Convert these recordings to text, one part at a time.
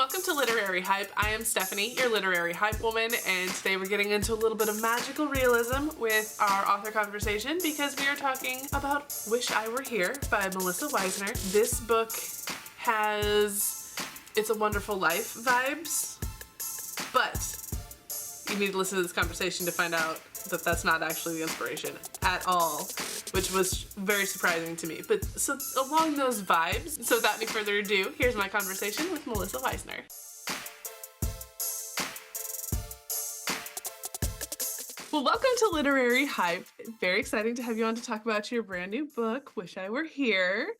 welcome to Literary Hype. I am Stephanie, your literary hype woman, and today we're getting into a little bit of magical realism with our author conversation because we are talking about Wish I Were Here by Melissa Wiesner. This book has It's a Wonderful Life vibes, but you need to listen to this conversation to find out that that's not actually the inspiration at all, which was very surprising to me. But so along those vibes, so without any further ado, here's my conversation with Melissa Wiesner. Well, welcome to Literary Hype. Very exciting to have you on to talk about your brand new book, Wish I Were Here.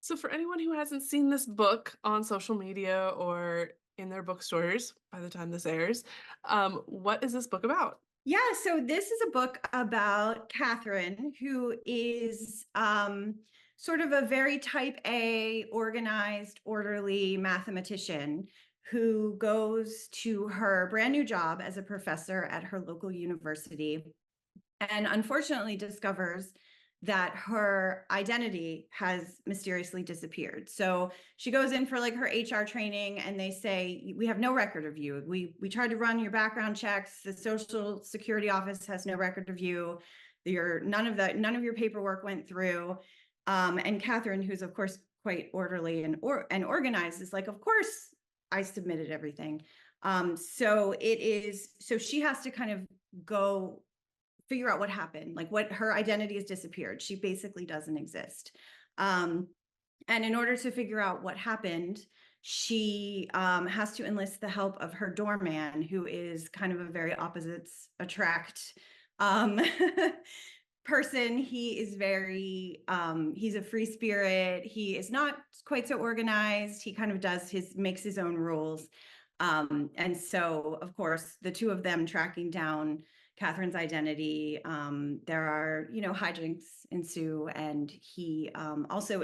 So for anyone who hasn't seen this book on social media or in their bookstores by the time this airs, what is this book about? Yeah, so this is a book about Catherine, who is sort of a very type A, organized, orderly mathematician who goes to her brand new job as a professor at her local university and unfortunately discovers that her identity has mysteriously disappeared. So she goes in for like her HR training and they say, we have no record of you. We tried to run your background checks. The Social Security Office has no record of you. None of your paperwork went through. And Catherine, who's of course quite orderly and organized, is like, of course I submitted everything. So she has to kind of go figure out what happened, like what her identity has disappeared. She basically doesn't exist. And in order to figure out what happened, she has to enlist the help of her doorman, who is kind of a very opposites attract person. He is very, he's a free spirit. He is not quite so organized. He kind of makes his own rules. And so, of course, the two of them tracking down Catherine's identity, there are, hijinks ensue, and he also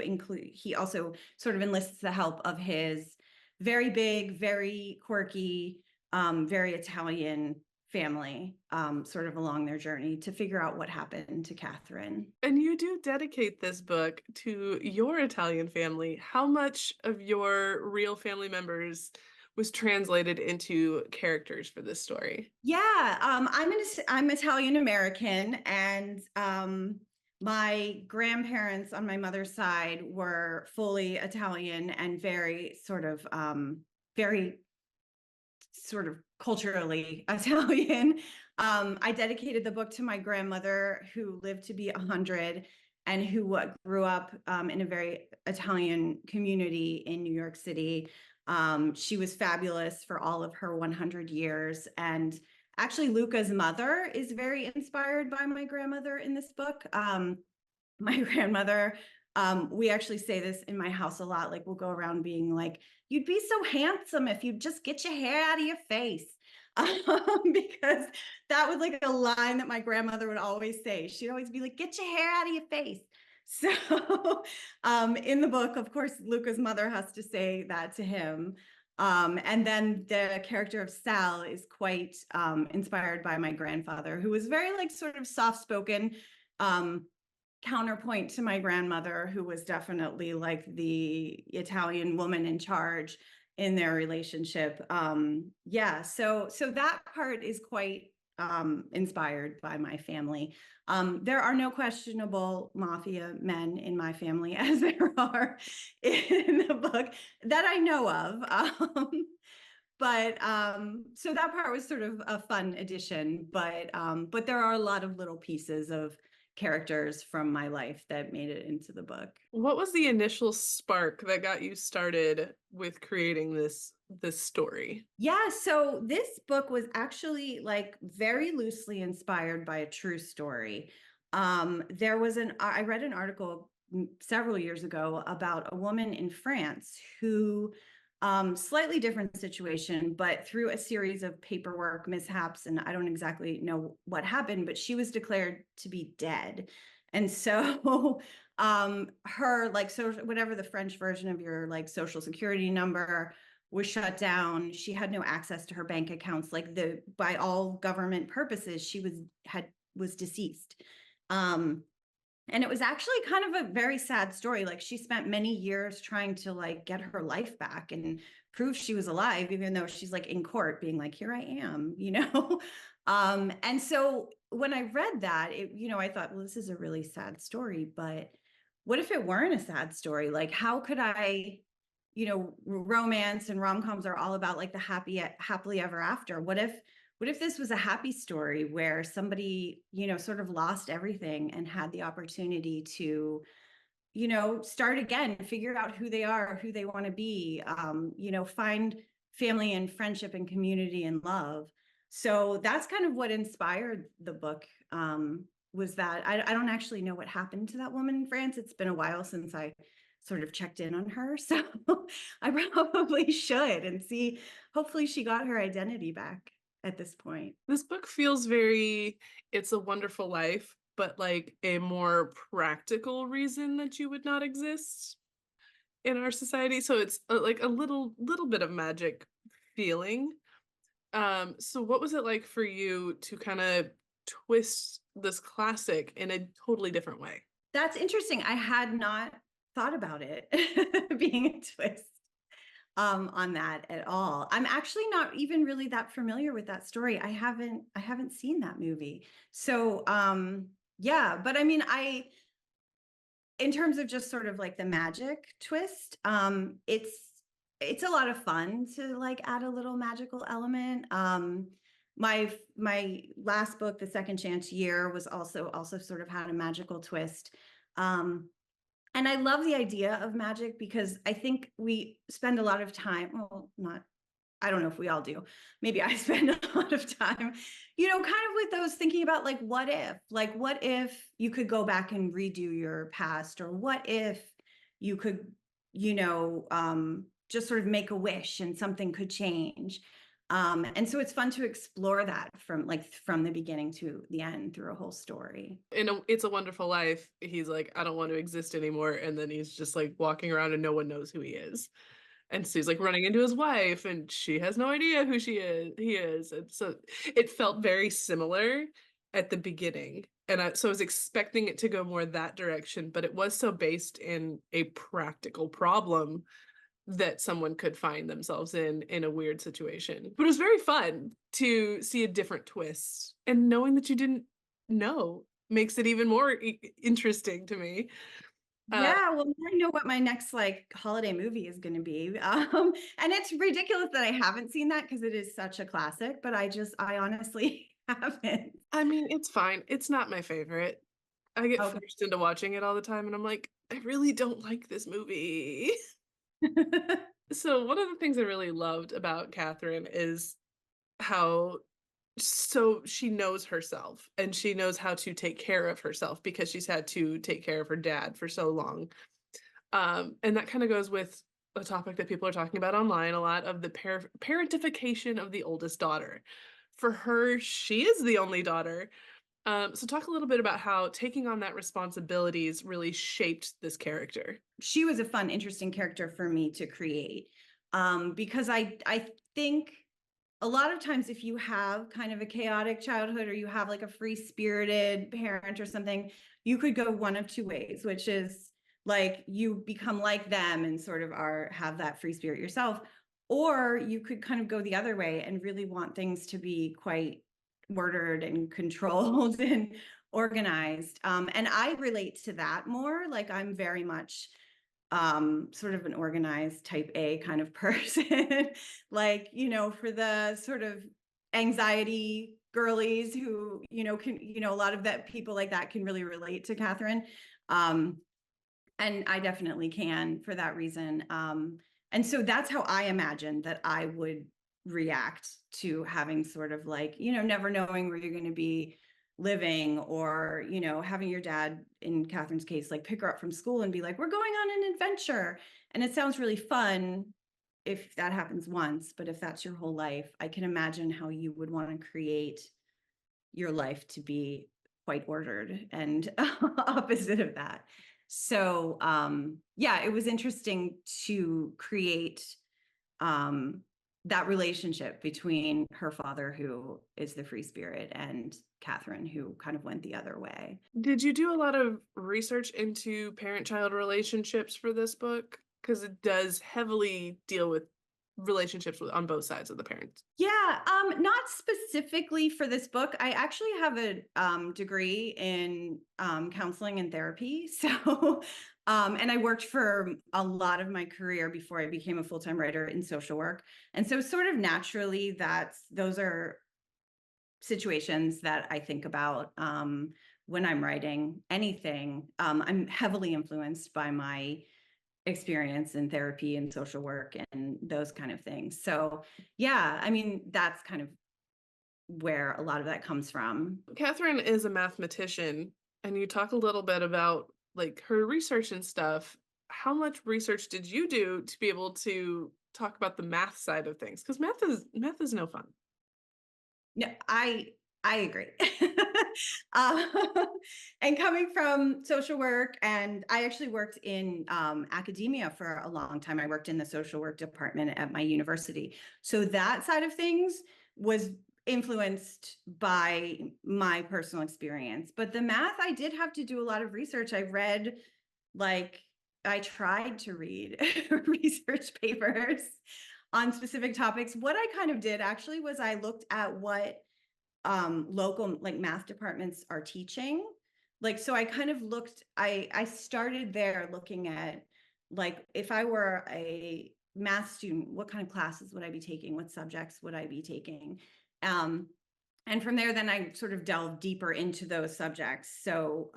sort of enlists the help of his very big, very quirky, very Italian family, sort of along their journey to figure out what happened to Catherine. And you do dedicate this book to your Italian family. How much of your real family members was translated into characters for this story? Yeah, I'm Italian American, and my grandparents on my mother's side were fully Italian and very sort of culturally Italian. I dedicated the book to my grandmother, who lived to be 100 and who grew up in a very Italian community in New York City. She was fabulous for all of her 100 years. And actually, Luca's mother is very inspired by my grandmother in this book. My grandmother, we actually say this in my house a lot. Like, we'll go around being like, you'd be so handsome if you'd just get your hair out of your face. Because that was like a line that my grandmother would always say. She'd always be like, get your hair out of your face. So in the book, of course, Luca's mother has to say that to him. And then the character of Sal is quite inspired by my grandfather, who was very like sort of soft-spoken, counterpoint to my grandmother, who was definitely like the Italian woman in charge in their relationship. Yeah, so that part is quite inspired by my family. There are no questionable mafia men in my family, as there are in the book that I know of. But so that part was sort of a fun addition, but there are a lot of little pieces of characters from my life that made it into the book. What was the initial spark that got you started with creating this story? Yeah, so this book was actually like very loosely inspired by a true story. I read an article several years ago about a woman in France who, slightly different situation, but through a series of paperwork mishaps, and I don't exactly know what happened, but she was declared to be dead. And so her whatever the French version of your like social security number was shut down. She had no access to her bank accounts. Like by all government purposes, she was deceased. And it was actually kind of a very sad story. Like, she spent many years trying to like get her life back and prove she was alive, even though she's like in court being like, here I am, and so when I read that, I thought, well, this is a really sad story, but what if it weren't a sad story? Like, how could I, romance and rom-coms are all about like the happily ever after. What if this was a happy story where somebody, sort of lost everything and had the opportunity to, start again, figure out who they are, who they want to be, find family and friendship and community and love. So that's kind of what inspired the book. Was that I don't actually know what happened to that woman in France. It's been a while since I sort of checked in on her. So I probably should and see, hopefully she got her identity back at this point. This book feels very It's a Wonderful Life, but like a more practical reason that you would not exist in our society. So it's like a little bit of magic feeling. So what was it like for you to kind of twist this classic in a totally different way? That's interesting. I had not thought about it being a twist on that at all. I'm actually not even really that familiar with that story. I haven't seen that movie. So yeah, but I mean, in terms of just sort of like the magic twist, it's a lot of fun to like add a little magical element. My last book, The Second Chance Year, was also sort of had a magical twist. And I love the idea of magic because I think we spend a lot of time, well, not, I don't know if we all do. Maybe I spend a lot of time, kind of with those thinking about like, what if you could go back and redo your past, or what if you could, just sort of make a wish and something could change. And so it's fun to explore that from the beginning to the end through a whole story. It's a Wonderful Life, he's like, I don't want to exist anymore, and then he's just like walking around and no one knows who he is. And so he's like running into his wife and she has no idea who he is. And so it felt very similar at the beginning. And so I was expecting it to go more that direction, but it was so based in a practical problem that someone could find themselves in a weird situation. But it was very fun to see a different twist, and knowing that you didn't know makes it even more interesting to me. Yeah, well, I know what my next like holiday movie is going to be. And it's ridiculous that I haven't seen that because it is such a classic, but I honestly haven't. I mean, it's fine. It's not my favorite. I get Okay. forced into watching it all the time, and I'm like, I really don't like this movie. So one of the things I really loved about Catherine is how she knows herself and she knows how to take care of herself because she's had to take care of her dad for so long. And that kind of goes with a topic that people are talking about online a lot, of the parentification of the oldest daughter. For her, she is the only daughter. So talk a little bit about how taking on that responsibilities really shaped this character. She was a fun, interesting character for me to create. Because I think a lot of times if you have kind of a chaotic childhood, or you have like a free-spirited parent or something, you could go one of two ways, which is like you become like them and sort of have that free spirit yourself, or you could kind of go the other way and really want things to be quite ordered and controlled and organized. And I relate to that more. Like I'm very much sort of an organized type A kind of person. Like, for the sort of anxiety girlies who, a lot of that people like that can really relate to Catherine. And I definitely can for that reason. And so that's how I imagine that I would react to having sort of like, never knowing where you're going to be living, or, having your dad, in Catherine's case, like pick her up from school and be like, we're going on an adventure. And it sounds really fun if that happens once, but if that's your whole life, I can imagine how you would want to create your life to be quite ordered and opposite of that. So yeah, it was interesting to create that relationship between her father, who is the free spirit, and Catherine, who kind of went the other way. Did you do a lot of research into parent-child relationships for this book? Because it does heavily deal with relationships on both sides of the parents? Yeah, not specifically for this book. I actually have a degree in counseling and therapy. So, and I worked for a lot of my career before I became a full-time writer in social work. And so sort of naturally those are situations that I think about when I'm writing anything. I'm heavily influenced by my experience in therapy and social work and those kind of things. So yeah, I mean, that's kind of where a lot of that comes from. Catherine is a mathematician, and you talk a little bit about like her research and stuff. How much research did you do to be able to talk about the math side of things? Because math is no fun. No, I agree. uh, and coming from social work, and I actually worked in academia for a long time. I worked in the social work department at my university. So that side of things was influenced by my personal experience. But the math, I did have to do a lot of research. Like, I tried to read research papers on specific topics. What I kind of did actually was I looked at what local like math departments are teaching. Like, so I kind of I started there looking at, like, if I were a math student, what kind of classes would I be taking? What subjects would I be taking? And from there, then I sort of delved deeper into those subjects. So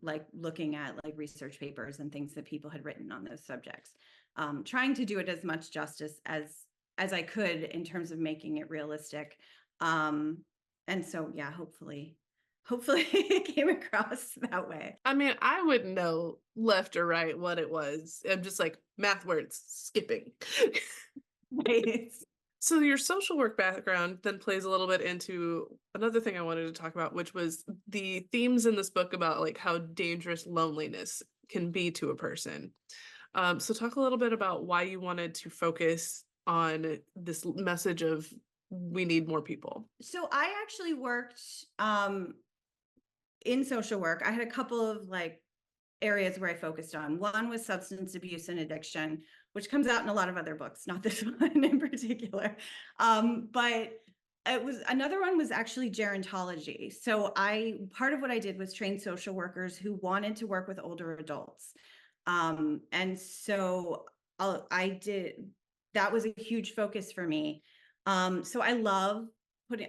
like looking at like research papers and things that people had written on those subjects, trying to do it as much justice as I could in terms of making it realistic. And so, yeah, hopefully it came across that way. I mean, I wouldn't know left or right what it was. I'm just like math words, skipping. Right. So your social work background then plays a little bit into another thing I wanted to talk about, which was the themes in this book about like how dangerous loneliness can be to a person. So talk a little bit about why you wanted to focus on this message of we need more people. So I actually worked in social work. I had a couple of like areas where I focused on. One was substance abuse and addiction, which comes out in a lot of other books, not this one in particular. But it was another one was actually gerontology. So part of what I did was train social workers who wanted to work with older adults. And so I did, that was a huge focus for me. So I love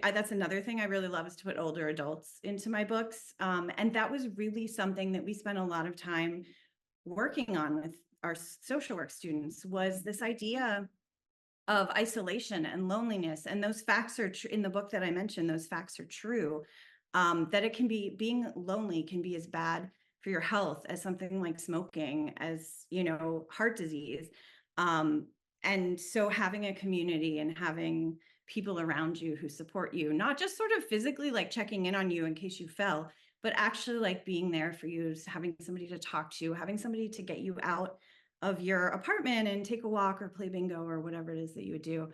that's another thing I really love, is to put older adults into my books. And that was really something that we spent a lot of time working on with our social work students, was this idea of isolation and loneliness. And those facts are in the book that I mentioned, those facts are true, that it can be, being lonely can be as bad for your health as something like smoking, as, heart disease. And so having a community and having people around you who support you, not just sort of physically like checking in on you in case you fell, but actually like being there for you, having somebody to talk to, having somebody to get you out of your apartment and take a walk or play bingo or whatever it is that you would do,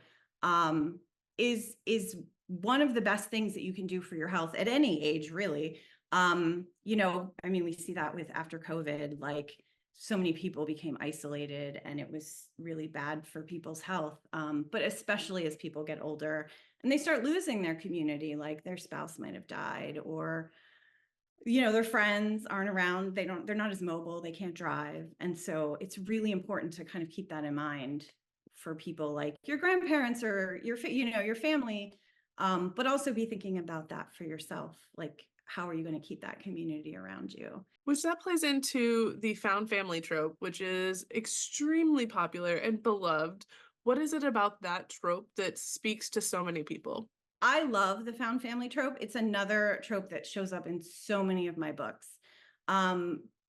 is one of the best things that you can do for your health at any age, really. I mean, we see that with after COVID, like so many people became isolated and it was really bad for people's health. But especially as people get older and they start losing their community, like their spouse might have died, or, their friends aren't around. They're not as mobile, they can't drive. And so it's really important to kind of keep that in mind for people like your grandparents or your family, but also be thinking about that for yourself. Like, how are you going to keep that community around you? Which that plays into the found family trope, which is extremely popular and beloved. What is it about that trope that speaks to so many people? I love the found family trope. It's another trope that shows up in so many of my books.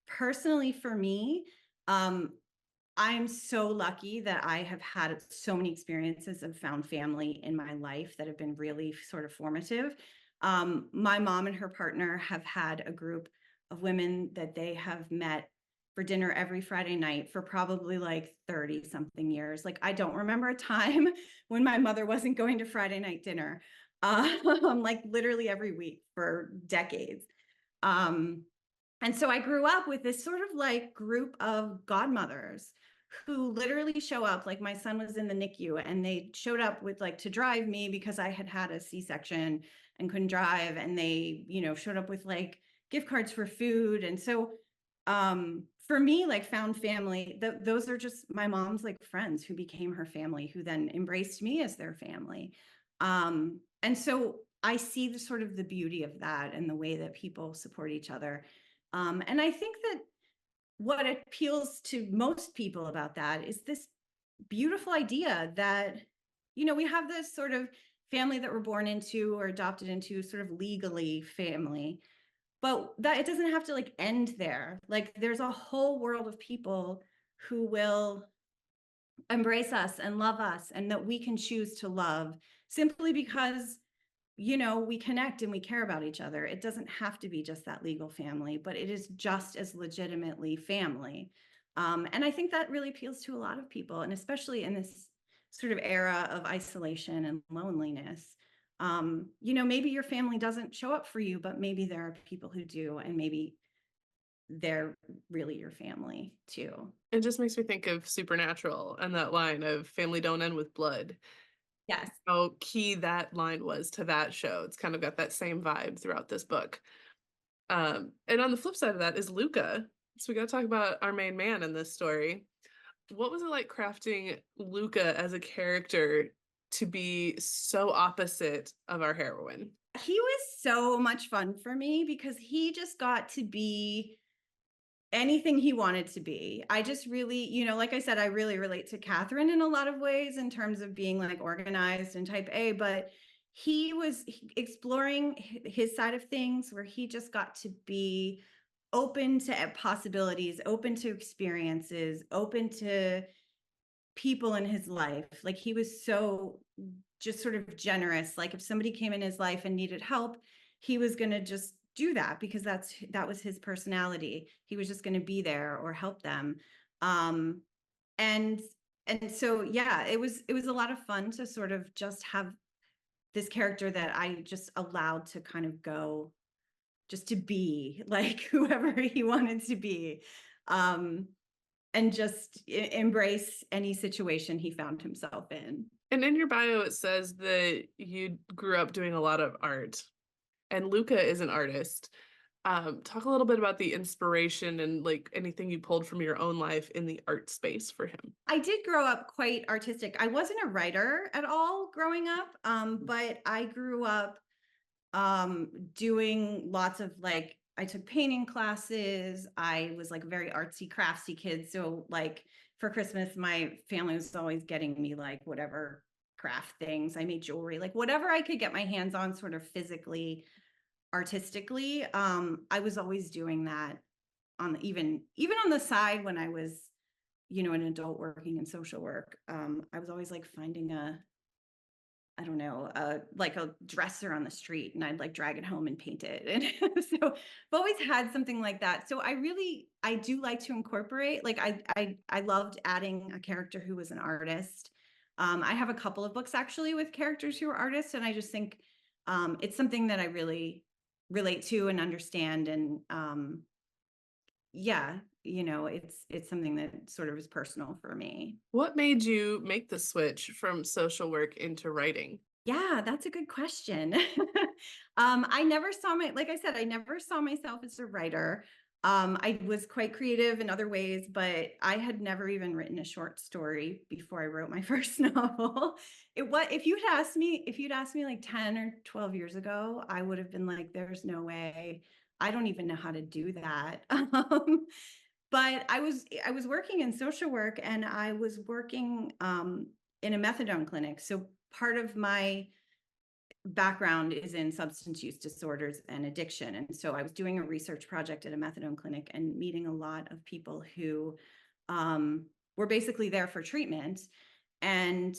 Personally, for me, I'm so lucky that I have had so many experiences of found family in my life that have been really sort of formative. My mom and her partner have had a group of women that they have met for dinner every Friday night for probably like 30 something years. Like, I don't remember a time when my mother wasn't going to Friday night dinner, like literally every week for decades. And so I grew up with this sort of like group of godmothers who literally show up, like my son was in the NICU and they showed up with like to drive me because I had had a C-section and couldn't drive. And they, showed up with like gift cards for food. And so for me, like found family, those are just my mom's like friends who became her family, who then embraced me as their family. And so I see the sort of the beauty of that and the way that people support each other. And I think that what appeals to most people about that is this beautiful idea that, we have this sort of family that we're born into or adopted into, sort of legally family, but that it doesn't have to like end there. Like there's a whole world of people who will embrace us and love us, and that we can choose to love simply because we connect and we care about each other. It doesn't have to be just that legal family, but it is just as legitimately family. And I think that really appeals to a lot of people, and especially in this sort of era of isolation and loneliness. Maybe your family doesn't show up for you, but maybe there are people who do, and maybe they're really your family too. It just makes me think of Supernatural and that line of family don't end with blood. Yes. How key that line was to that show. It's kind of got that same vibe throughout this book. And on the flip side of that is Luca. So we got to talk about our main man in this story. What was it like crafting Luca as a character to be so opposite of our heroine? He was so much fun for me because he just got to be anything he wanted to be. I just really, like I said, I really relate to Catherine in a lot of ways in terms of being like organized and type A, but he was exploring his side of things where he just got to be open to possibilities, open to experiences, open to people in his life. Like he was so just sort of generous. Like if somebody came in his life and needed help, he was going to just do that because that was his personality. He was just going to be there or help them. Um, and so yeah, it was a lot of fun to sort of just have this character that I just allowed to kind of go just to be like whoever he wanted to be. And just embrace any situation he found himself in. And in your bio, it says that you grew up doing a lot of art, and Luca is an artist. Talk a little bit about the inspiration and like anything you pulled from your own life in the art space for him. I did grow up quite artistic. I wasn't a writer at all growing up, but I grew up doing lots of like, I took painting classes. I was like a very artsy, craftsy kid. So like for Christmas, my family was always getting me like whatever craft things. I made jewelry, like whatever I could get my hands on sort of physically, artistically. I was always doing that on even on the side when I was, an adult working in social work. I was always like finding I don't know, like a dresser on the street, and I'd like drag it home and paint it. And so I've always had something like that. So I do like to incorporate, like I loved adding a character who was an artist. I have a couple of books actually with characters who are artists, and I just think it's something that I really relate to and understand. And yeah, it's something that sort of is personal for me. What made you make the switch from social work into writing? Yeah, that's a good question. Like I said, I never saw myself as a writer. I was quite creative in other ways, but I had never even written a short story before I wrote my first novel. If you'd asked me like 10 or 12 years ago, I would have been like, there's no way. I don't even know how to do that. But I was working in social work, and I was working in a methadone clinic. So part of my background is in substance use disorders and addiction. And so I was doing a research project at a methadone clinic and meeting a lot of people who were basically there for treatment, and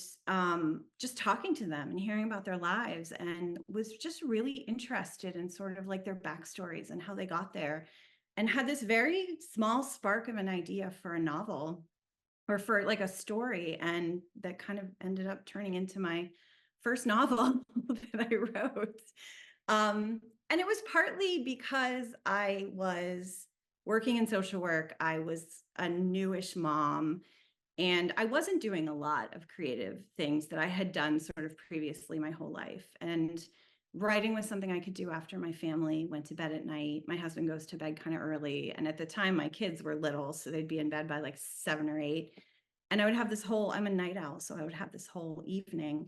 just talking to them and hearing about their lives, and was just really interested in sort of like their backstories and how they got there, and had this very small spark of an idea for a novel or for like a story. And that kind of ended up turning into my first novel that I wrote. And it was partly because I was working in social work. I was a newish mom. And I wasn't doing a lot of creative things that I had done sort of previously my whole life. And writing was something I could do after my family went to bed at night. My husband goes to bed kind of early. And at the time, my kids were little, so they'd be in bed by like 7 or 8. And I would have this whole, I'm a night owl, so I would have this whole evening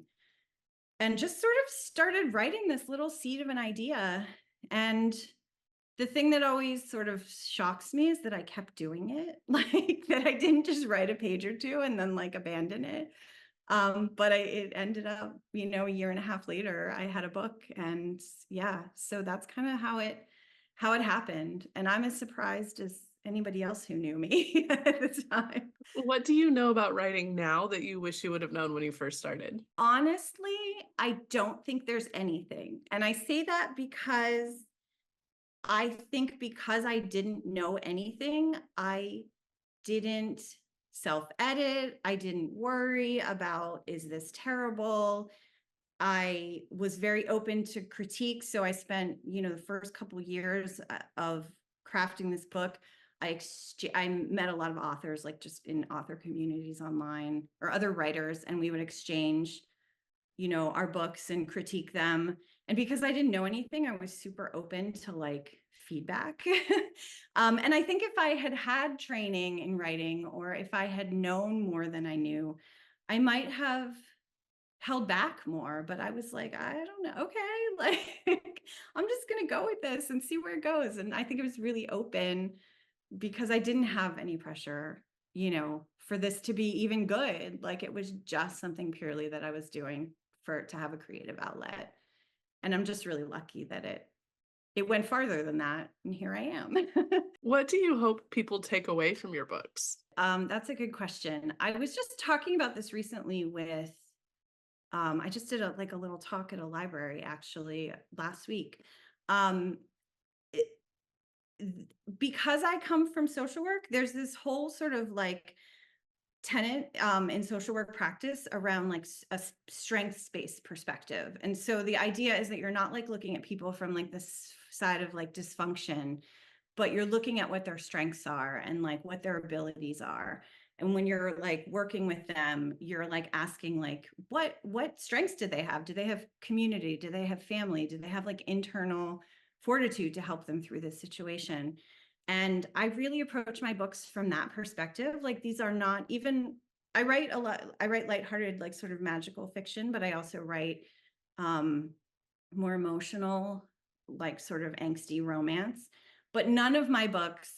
and just sort of started writing this little seed of an idea. And the thing that always sort of shocks me is that I kept doing it, like that I didn't just write a page or two and then like abandon it. But it ended up, a year and a half later, I had a book, and yeah, so that's kind of how it happened. And I'm as surprised as anybody else who knew me at the time. What do you know about writing now that you wish you would have known when you first started? Honestly, I don't think there's anything. And I say that because I think because I didn't know anything, I didn't self-edit. I didn't worry about, is this terrible? I was very open to critique. So I spent, the first couple years of crafting this book. I met a lot of authors, like just in author communities online or other writers, and we would exchange, our books and critique them. And because I didn't know anything, I was super open to like feedback. And I think if I had had training in writing, or if I had known more than I knew, I might have held back more. But I was like, I don't know. Okay. Like, I'm just going to go with this and see where it goes. And I think it was really open because I didn't have any pressure, for this to be even good. Like, it was just something purely that I was doing to have a creative outlet. And I'm just really lucky that it went farther than that. And here I am. What do you hope people take away from your books? That's a good question. I was just talking about this recently with, I just did a little talk at a library actually last week. It, because I come from social work, there's this whole sort of like tenet in social work practice around like a strengths-based perspective. And so the idea is that you're not like looking at people from like this side of like dysfunction, but you're looking at what their strengths are and like what their abilities are. And when you're like working with them, you're like asking like, what strengths do they have? Do they have community? Do they have family? Do they have like internal fortitude to help them through this situation? And I really approach my books from that perspective. Like, these are not even, I write a lot, I write lighthearted, like sort of magical fiction, but I also write more emotional, like sort of angsty romance. But none of my books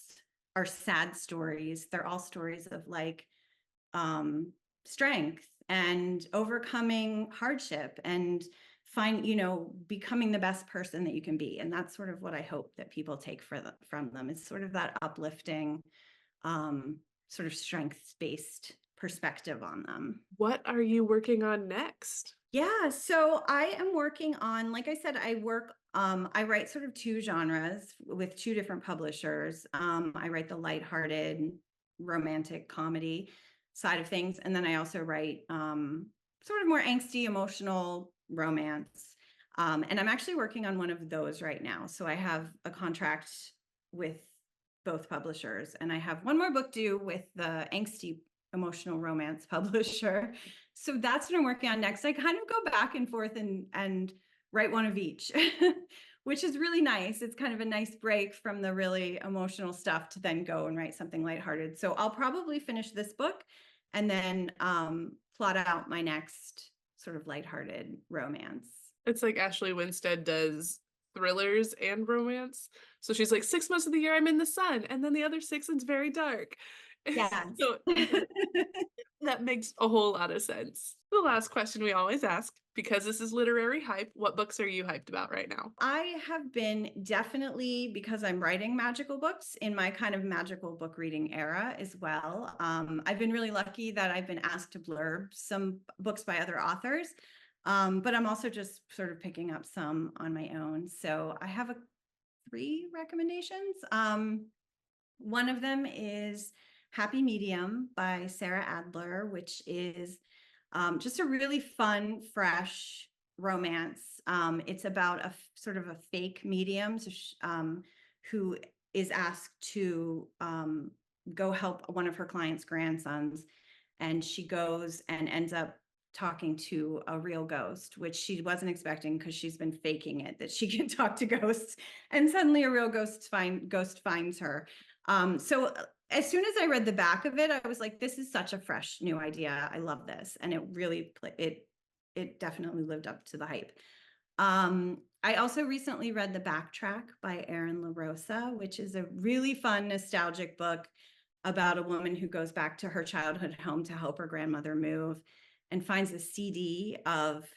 are sad stories. They're all stories of like strength and overcoming hardship and becoming the best person that you can be. And that's sort of what I hope that people take from them. It's sort of that uplifting, sort of strengths-based perspective on them. What are you working on next? Yeah, so I am working on, like I said, I write sort of 2 genres with 2 different publishers. I write the lighthearted romantic comedy side of things. And then I also write sort of more angsty, emotional romance. And I'm actually working on one of those right now. So I have a contract with both publishers, and I have one more book due with the angsty emotional romance publisher. So that's what I'm working on next. I kind of go back and forth and write one of each, which is really nice. It's kind of a nice break from the really emotional stuff to then go and write something lighthearted. So I'll probably finish this book and then plot out my next sort of lighthearted romance. It's like Ashley Winstead does thrillers and romance. So she's like, 6 months of the year I'm in the sun, and then the other 6 it's very dark. Yeah. So that makes a whole lot of sense. The last question we always ask, because this is literary hype, what books are you hyped about right now? I have been definitely, because I'm writing magical books, in my kind of magical book reading era as well. I've been really lucky that I've been asked to blurb some books by other authors, but I'm also just sort of picking up some on my own. So I have 3 recommendations. One of them is Happy Medium by Sarah Adler, which is just a really fun, fresh romance. It's about a sort of a fake medium who is asked to go help one of her clients' grandsons. and she goes and ends up talking to a real ghost, which she wasn't expecting because she's been faking it that she can talk to ghosts, and suddenly a real ghost finds her. So as soon as I read the back of it, I was like, this is such a fresh new idea. I love this. And it really, it definitely lived up to the hype. I also recently read The Backtrack by Erin LaRosa, which is a really fun, nostalgic book about a woman who goes back to her childhood home to help her grandmother move, and finds a CD of,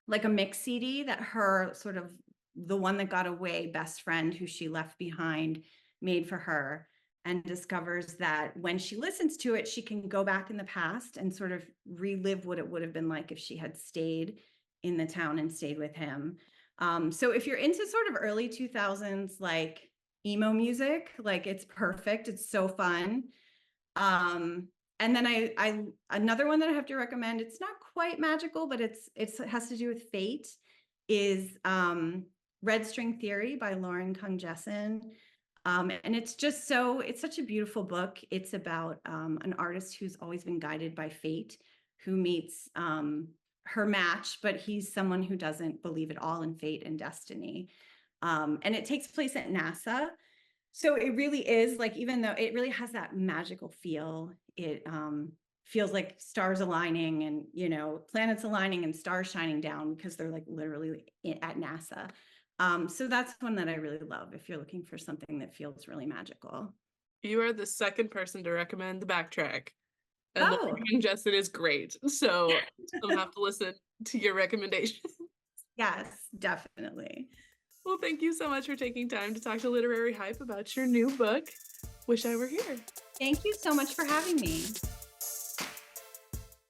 like, a mix CD that her sort of, the one that got away best friend who she left behind made for her, and discovers that when she listens to it, she can go back in the past and sort of relive what it would have been like if she had stayed in the town and stayed with him. So if you're into sort of early 2000s, like emo music, like, it's perfect. It's so fun. And then I another one that I have to recommend, it's not quite magical, but it has to do with fate, is Red String Theory by Lauren Kung Jessen. And it's such a beautiful book. It's about an artist who's always been guided by fate, who meets her match, but he's someone who doesn't believe at all in fate and destiny. And it takes place at NASA. So it really is, like, even though it really has that magical feel, it feels like stars aligning and, planets aligning and stars shining down, because they're, like, literally at NASA. So that's one that I really love if you're looking for something that feels really magical. You are the second person to recommend The Backtrack. And Oh, Lauren Jessen is great. So I'll have to listen to your recommendation. yes, definitely. Well, thank you so much for taking time to talk to Literary Hype about your new book, Wish I Were Here. Thank you so much for having me.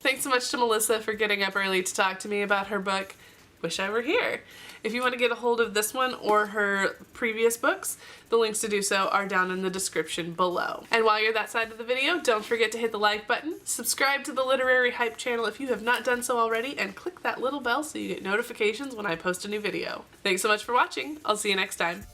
Thanks so much to Melissa for getting up early to talk to me about her book, Wish I Were Here. If you want to get a hold of this one or her previous books, the links to do so are down in the description below. And while you're that side of the video, don't forget to hit the like button, subscribe to the Literary Hype channel if you have not done so already, and click that little bell so you get notifications when I post a new video. Thanks so much for watching. I'll see you next time.